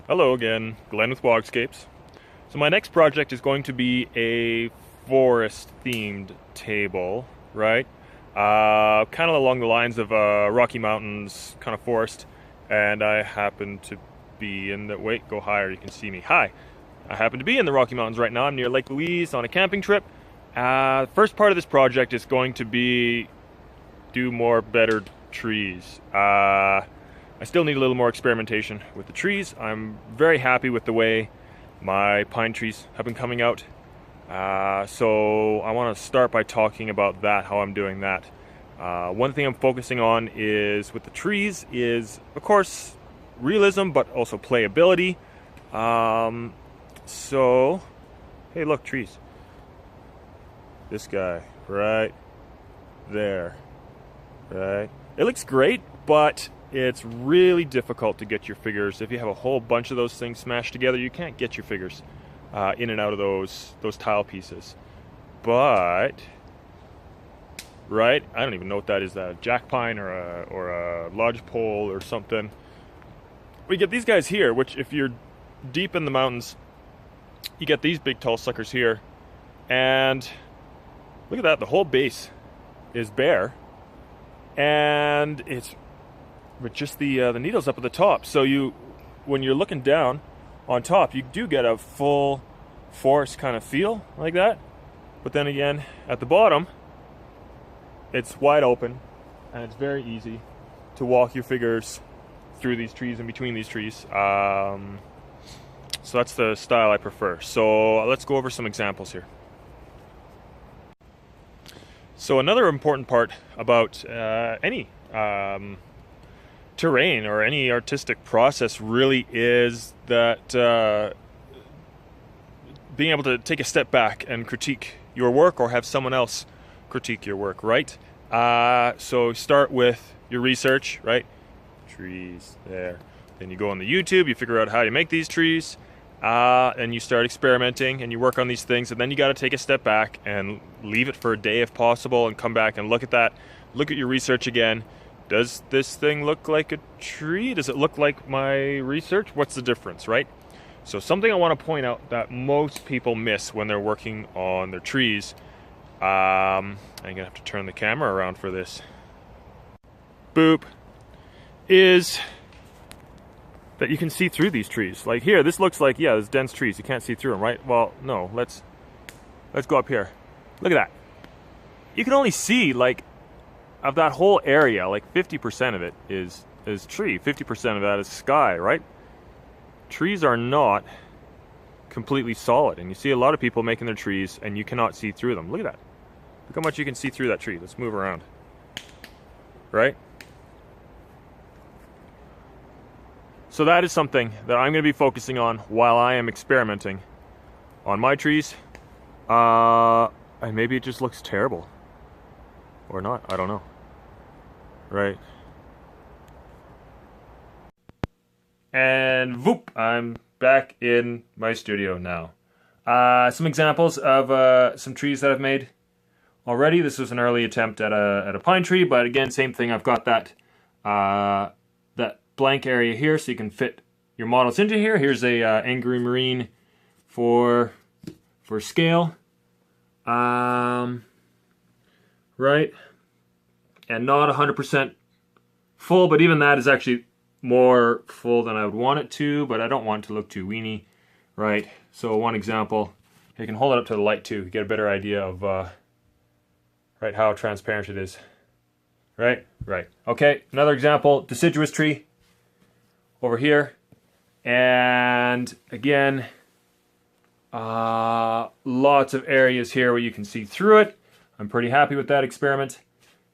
Hello again, Glenn with Wogscapes. So my next project is going to be a forest-themed table, right? Kind of along the lines of Rocky Mountains kind of forest, and I happen to be in the... Wait, go higher, you can see me. Hi! I happen to be in the Rocky Mountains right now. I'm near Lake Louise on a camping trip. The first part of this project is going to be do more better trees. I still need a little more experimentation with the trees. I'm very happy with the way my pine trees have been coming out. So I want to start by talking about that, how I'm doing that. One thing I'm focusing on is with the trees is, of course, realism, but also playability. So, hey, look, trees. This guy, right there, right? It looks great, but it's really difficult to get your figures. If you have a whole bunch of those things smashed together, you can't get your figures in and out of those tile pieces. But, right, I don't even know what that is, a jack pine or a lodgepole or something. We get these guys here, which if you're deep in the mountains, you get these big tall suckers here. And look at that, the whole base is bare. And it's with just the needles up at the top. So when you're looking down on top, you do get a full forest kind of feel like that. But then again, at the bottom, it's wide open, and it's very easy to walk your figures through these trees and between these trees. So that's the style I prefer. So let's go over some examples here. So another important part about any terrain or any artistic process really is that being able to take a step back and critique your work or have someone else critique your work, right? So start with your research, right? Trees, there. Then you go on the YouTube, you figure out how you make these trees, and you start experimenting and you work on these things, and then you got to take a step back and leave it for a day if possible and come back and look at that, look at your research again. Does this thing look like a tree? Does it look like my research? What's the difference, right? So something I want to point out that most people miss when they're working on their trees, I'm going to have to turn the camera around for this, boop, is that you can see through these trees. Like here, this looks like, yeah, there's dense trees. You can't see through them, right? Well, no, let's go up here. Look at that. You can only see, like, of that whole area, like 50% of it is tree, 50% of that is sky, right? Trees are not completely solid, and you see a lot of people making their trees and you cannot see through them. Look at that. Look how much you can see through that tree. Let's move around. Right? So that is something that I'm going to be focusing on while I am experimenting on my trees. And maybe it just looks terrible. Or not, I don't know. Right. And whoop, I'm back in my studio now. Some examples of some trees that I've made already. This was an early attempt at a pine tree, but again, same thing. I've got that that blank area here, so you can fit your models into here. Here's a Angry Marine for scale. Right, and not 100% full, but even that is actually more full than I would want it to, but I don't want it to look too weeny, right? So one example, you can hold it up to the light too, get a better idea of right, how transparent it is. Right. Okay, another example, deciduous tree over here, and again, lots of areas here where you can see through it. I'm pretty happy with that experiment,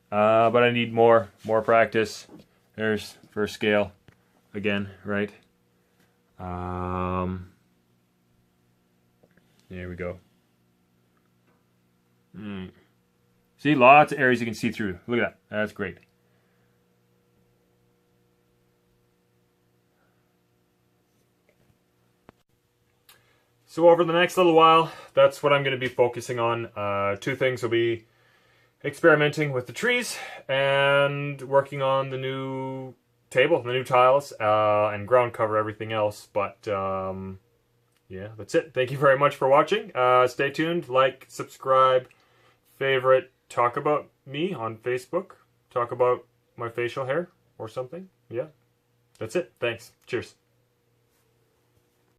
but I need more practice. There's for scale again, right? There we go. See, lots of areas you can see through. Look at that. That's great. So over the next little while, that's what I'm going to be focusing on. Two things will be experimenting with the trees and working on the new table, the new tiles, and ground cover everything else. But yeah, that's it. Thank you very much for watching. Stay tuned, like, subscribe, favorite, talk about me on Facebook, talk about my facial hair or something. Yeah, that's it. Thanks. Cheers.